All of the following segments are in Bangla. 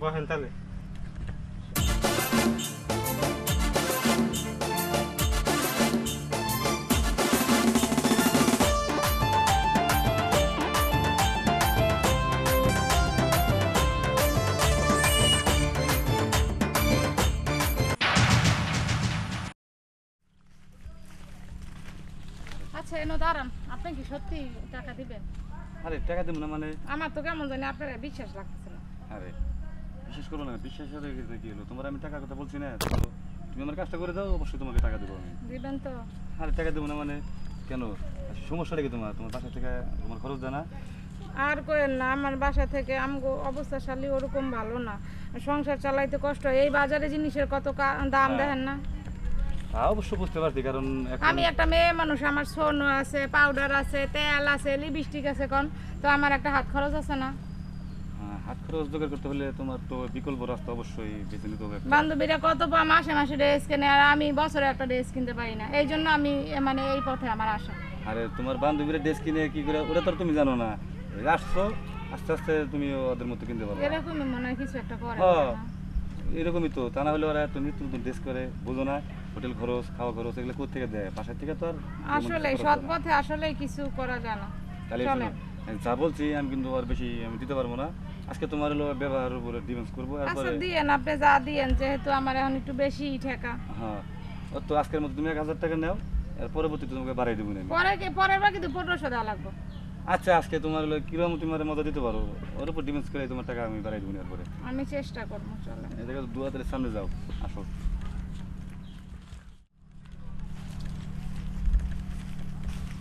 বহেন তাহলে। আচ্ছা এনো দাঁড়ান, আপনি কি সত্যি টাকা দিবেন? আরে টাকা দেবো না মানে? আমার তো কেমন জানি আপনার বিশ্বাস লাগতেছে না। আরে বিশ্বাস করো না, বিশ্বাস হয়ে গেছে কি হলো? তোমার আমি টাকার কথা বলছি না, তো তুমি আমার কাজটা করে দাও, অবশ্যই তোমাকে টাকা দেবো আমি। দিবেন তো? আরে টাকা দেবো না মানে কেন? সমস্যাটা কি তোমার? তোমার বাসা থেকে তোমার খরচ দেয় না? আর কইেন না, আমার বাসা থেকে আমগো অবস্থাশালী ওরকম ভালো না, সংসার চালাইতে কষ্ট হয়। এই বাজারে জিনিসের কত দাম দেখেন না? অবশ্য বুঝতে পারছি, কারণ আমি একটা মেয়ে মানুষ, আমার সোনো আছে, পাউডার আছে, তেল আছে, লিপস্টিক আছে, কোন তো আমার একটা হাত খরচ আছে না? হাত খরচ জোগাড় করতে হলে তোমার তো বিকল্প রাস্তা অবশ্যই বেছে নিতে হবে। বান্ধবীরা কত মাসে মাসে ড্রেস কেনে, আর আমি বছরে একটা ড্রেস কিনতে পারি না। এই জন্য আমি মানে এই পথে আমার আশা। আরে তোমার বান্ধবীরা ড্রেস কিনে কি করে ওটা তো তুমি জানো না, আসছো আস্তে আস্তে তুমি ওদের মতো কিনতে পারো। এরকমই মনে হয় কিছু একটা করে। এরকমই তো, তা না হলে ওরা তুমি নতুন ড্রেস করে বুঝো না, হোটেল খরচ খাওয়া খরচ এগুলো কোথা থেকে দেয়? বাসার থেকে তো আর আসলে সৎ পথে আসলে কিছু করা যায় না। তাহলে যা বলছি আমি কিন্তু আর বেশি আমি দিতে পারবো না। আজকে তোমার হলো ব্যবহারের উপরে ডিপেন্ড করবো। আচ্ছা দিয়েন, আপনি যা দিয়েন, যেহেতু আমার এখন একটু বেশি ঠেকা। হ্যাঁ ও তো আজকের মধ্যে তুমি 1000 টাকা নাও, এর পরবর্তীতে তোমাকে বাড়াই দেবো না। পরের বার কিন্তু 1500 দেওয়া লাগবে। আচ্ছা আজকে তোমার হলো কিরকম তোমার মজা দিতে পারো, ওর উপর ডিপেন্ড করে তোমার টাকা আমি বাড়াই দেবো না। এরপরে আমি চেষ্টা করবো। চলো এই জায়গায় 2000 সামনে যাও, আসো।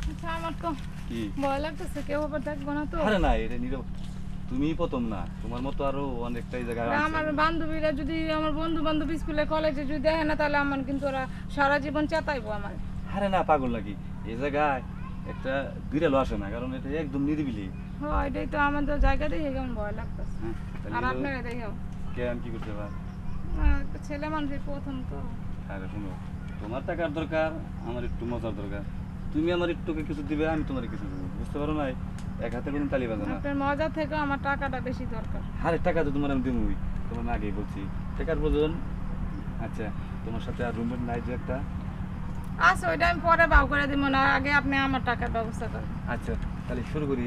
আচ্ছা আমার তো কি ভয় লাগতেছে, কেউ আবার দেখবো না তো? আরে না, এটা নীরব, তুমিই প্রথম না, তোমার মতো আরো অনেকটাই জায়গা আছে। আমার বান্ধবীরা যদি, আমার বন্ধু বান্ধব স্কুলে কলেজে যদি দেখে না, তাহলে আমার কিন্তু ওরা সারা জীবন চেতাইবো আমার। আরে না পাগল নাকি, এই জায়গায় একটা বিড়ালও আসে না, কারণ এটা একদম নিরিবিলি। হ্যাঁ এটাই তো, আমাদের জায়গা দেখে কেমন ভয় লাগতেছে। আর তাহলে আপনারা দেখেও কে আমি কি করতে পার? একটা ছেলে মানুষের প্রথম তো। আরে শুনো, তোমার টাকার দরকার, আমার একটু মজার দরকার। তুমি আমার একটুকে কিছু দিবে, আমি তোমার কিছু দেবো, বুঝতে পারো না? এক হাতে কোনো তালি বাজে না। আপনার মজা থেকে আমার টাকাটা বেশি দরকার। আরে টাকা তো তোমার আমি দেবই, তোমার না আগেই বলছি টাকার প্রয়োজন। আচ্ছা তোমার সাথে আর রুমমেট নাই যে একটা? আচ্ছা ওইটা আমি পরে বাউ করে দিব না, আগে আপনি আমার টাকার ব্যবস্থা করেন। আচ্ছা তাহলে শুরু করি,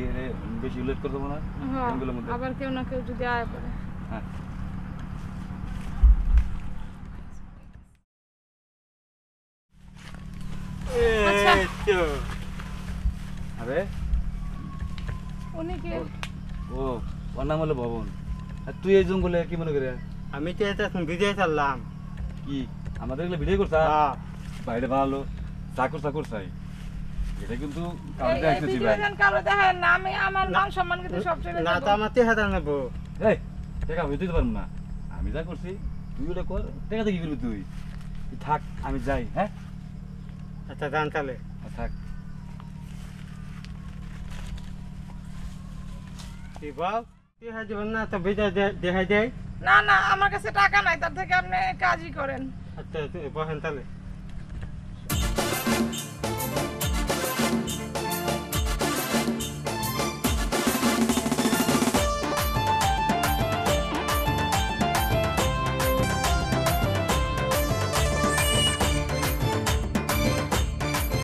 বেশি উল্লেখ করে দেবো না। হ্যাঁ এগুলোর মধ্যে আবার কেউ না কেউ যদি আয় পড়ে। হ্যাঁ আচ্ছা আরে উনি কে? ও ওর নাম হলো ভবন। আর তুই এই জঙ্গলে কি মনে করে? আমি তো এটা ভিডিও চাললাম। কি আমাদের এগুলো ভিডিও করছা? বাইরে ভালো চাকর চাকর চাই, এটা কিন্তু কাউকে দেখতেছি ভাই। কারো দেখেন না, আমি আমার মান সম্মান কিন্তু সব চলে না তো আমার 3000 নেবো। এই টাকা হইতে দিতে পারবো না, আমি যা করছি তুই ওটা কর, টাকাতে কি করবি তুই? তুই থাক আমি যাই। হ্যাঁ আচ্ছা যান তাহলে। থাক। কি বল, 3000 দেবেন না তো ভিডিও দেখাই দেয়? না না, আমার কাছে টাকা নাই, তার থেকে আপনি কাজই করেন। আচ্ছা বহেন তাহলে।